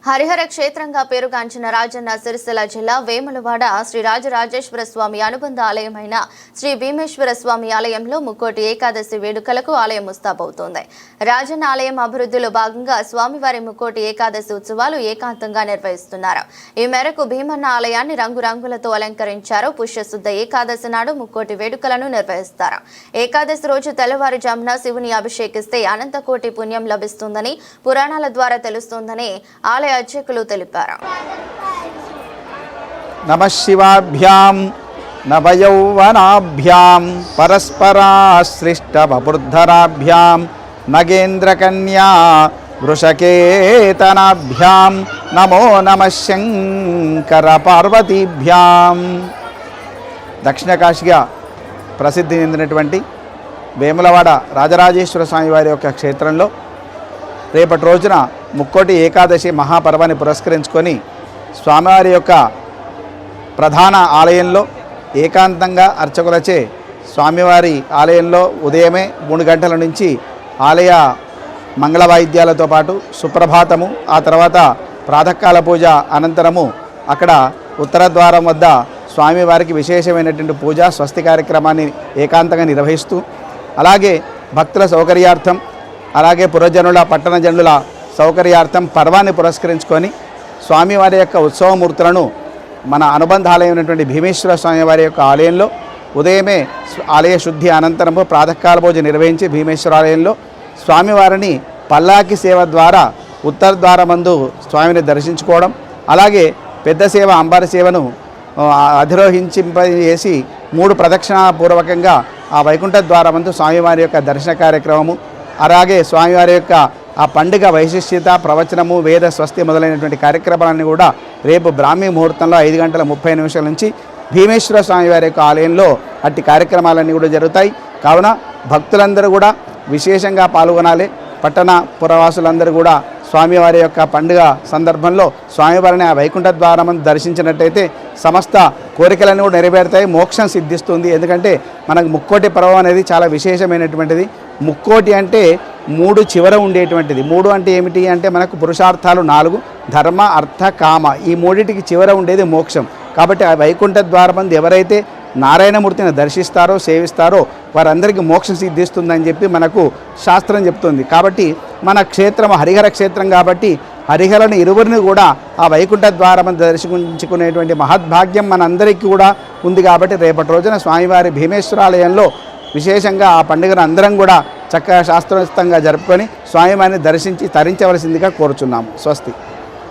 హరిహర క్షేత్రంగా పేరుగాంచిన రాజన్న సిరిసిల్ల జిల్లా వేములవాడ శ్రీ రాజరాజేశ్వర స్వామి అనుబంధ ఆలయమైన శ్రీ భీమేశ్వర స్వామి ఆలయంలో ముక్కోటి ఏకాదశి వేడుకలకు ఆలయం ముస్తాబవుతోంది. రాజన్న ఆలయం అభివృద్ధిలో భాగంగా స్వామివారి ముక్కోటి ఏకాదశి ఉత్సవాలు ఏకాంతంగా నిర్వహిస్తున్నారు. ఈ మేరకు భీమన్న ఆలయాన్ని రంగురంగులతో అలంకరించారు. పుష్యశుద్ధ ఏకాదశి నాడు ముక్కోటి వేడుకలను నిర్వహిస్తారు. ఏకాదశి రోజు తెల్లవారుజామున శివుని అభిషేకిస్తే అనంతకోటి పుణ్యం లభిస్తుందని పురాణాల ద్వారా తెలుస్తోందని ఆలయ అర్చకులు తెలిపారు. నమః శివాభ్యాం నవయౌవనాభ్యాం పరస్పరాశ్లిష్ట వపుర్ధరాభ్యాం నగేంద్రకన్యా వృషకేతనాభ్యాం నమో నమః శంకర పార్వతీభ్యాం. దక్షిణ కాశీగా ప్రసిద్ధి చెందినటువంటి వేములవాడ రాజరాజేశ్వర స్వామి వారి యొక్క క్షేత్రంలో రేపటి రోజున ముక్కోటి ఏకాదశి మహాపర్వాన్ని పురస్కరించుకొని స్వామివారి యొక్క ప్రధాన ఆలయంలో ఏకాంతంగా అర్చకులచే స్వామివారి ఆలయంలో ఉదయమే 3 గంటల నుంచి ఆలయ మంగళ వాయిద్యాలతో పాటు సుప్రభాతము, ఆ తర్వాత ప్రాతకాల పూజ అనంతరము అక్కడ ఉత్తర ద్వారం వద్ద స్వామివారికి విశేషమైనటువంటి పూజ స్వస్తి కార్యక్రమాన్ని ఏకాంతంగా నిర్వహిస్తూ, అలాగే భక్తుల సౌకర్యార్థం, అలాగే పురజనుల పట్టణ జనుల సౌకర్యార్థం పర్వాన్ని పురస్కరించుకొని స్వామివారి యొక్క ఉత్సవమూర్తులను మన అనుబంధాలైనటువంటి భీమేశ్వర స్వామివారి యొక్క ఆలయంలో ఉదయమే ఆలయ శుద్ధి అనంతరము ప్రాతకాల పూజ నిర్వహించి భీమేశ్వర ఆలయంలో స్వామివారిని పల్లాకి సేవ ద్వారా ఉత్తర ద్వారమందు స్వామిని దర్శించుకోవడం, అలాగే పెద్ద సేవ అంబారి సేవను అధిరోహించేసి 3 ప్రదక్షిణాపూర్వకంగా ఆ వైకుంఠ ద్వారమందు స్వామివారి యొక్క దర్శన కార్యక్రమము, అలాగే స్వామివారి యొక్క ఆ పండుగ వైశిష్ట్యత, ప్రవచనము, వేద స్వస్తి మొదలైనటువంటి కార్యక్రమాలన్నీ కూడా రేపు బ్రాహ్మీ ముహూర్తంలో 5:30 నుంచి భీమేశ్వర స్వామివారి యొక్క ఆలయంలో అట్టి కార్యక్రమాలన్నీ కూడా జరుగుతాయి. కావున భక్తులందరూ కూడా విశేషంగా పాల్గొనాలి. పట్టణ పురవాసులందరూ కూడా స్వామివారి యొక్క పండుగ సందర్భంలో స్వామివారిని ఆ వైకుంఠ ద్వారం దర్శించినట్టయితే సమస్త కోరికలన్నీ కూడా నెరవేరుతాయి, మోక్షం సిద్ధిస్తుంది. ఎందుకంటే మనకు ముక్కోటి పర్వం అనేది చాలా విశేషమైనటువంటిది. ముక్కోటి అంటే 3 చివర ఉండేటువంటిది. 3 అంటే ఏమిటి అంటే మనకు పురుషార్థాలు 4, ధర్మ అర్థ కామ, ఈ 3టికి చివర ఉండేది మోక్షం. కాబట్టి ఆ వైకుంఠ ద్వారమందు ఎవరైతే నారాయణమూర్తిని దర్శిస్తారో సేవిస్తారో వారందరికీ మోక్షం సిద్ధిస్తుందని చెప్పి మనకు శాస్త్రం చెప్తుంది. కాబట్టి మన క్షేత్రం హరిహర క్షేత్రం కాబట్టి హరిహరని ఇరువురిని కూడా ఆ వైకుంఠ ద్వారం దర్శించుకునేటువంటి మహద్భాగ్యం మనందరికీ కూడా ఉంది. కాబట్టి రేపటి రోజున స్వామివారి భీమేశ్వరాలయంలో విశేషంగా ఆ పండుగను అందరం కూడా చక్కగా శాస్త్రోచితంగా జరుపుకొని స్వామివారిని దర్శించి తరించవలసిందిగా కోరుచున్నాము. స్వస్తి.